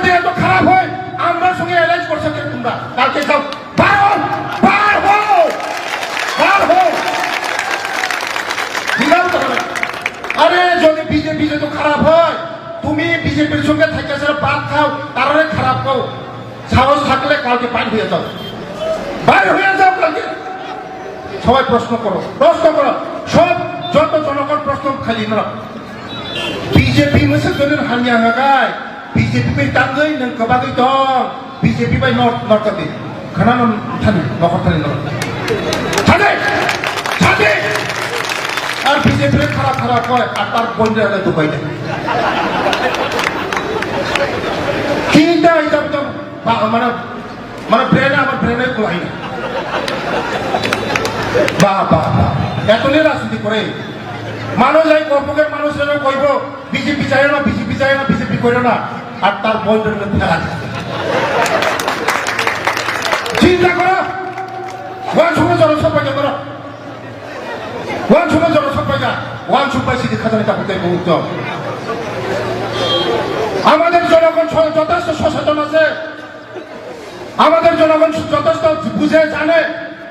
যদি এত খারাপ হয় আমরা সঙ্গে অ্যালাইন্স করছো কেন তোমরা? কালকে যাও, বার হও, বার হও, বার হও। দিলাম তো হবে। আরে যদি বিজেপি যদি খারাপ হয়, তুমি বিজেপির সঙ্গে থেকে সেটা পাত খাও, তারপরে খারাপ খাও। সাহস থাকলে কালকে বাইর হয়ে যাও, বাইর হয়ে যাও কালকে। সবাই প্রশ্ন করো, প্রশ্ন করো, সব যত জনগণ প্রশ্ন খালি না। বিজেপি मोनसे जन हानिया हगाय बिजेपि बाय तांगै नों कबागै दं बिजेपि बाय नर्थ कति खनान थानि नखर थानि न थानि थानि আর বিজেপি খারাপ খারাপ হয় আর তার বন্ধুরা দুবাই দেয় কিটা এটা তো মানে মানে ব্রেন আমার ব্রেনে কোলাই না বাহ বাহ এতলে রাজনীতি করে মানুষ এই কর্মকের মানুষেরা কইব বিজেপি চাই না বিজেপি চাই না বিজেপি করে না আর তার বন্ধুরা ফেলা চিন্তা করো ওয়ান সময় জনসভা করো ওয়ান সময় জনসভা ওয়ান সময় সিদ্ধি খাজানি করতে মুহূর্ত আমাদের জনগণ যথেষ্ট সচেতন আছে আমাদের জনগণ যথেষ্ট বুঝে জানে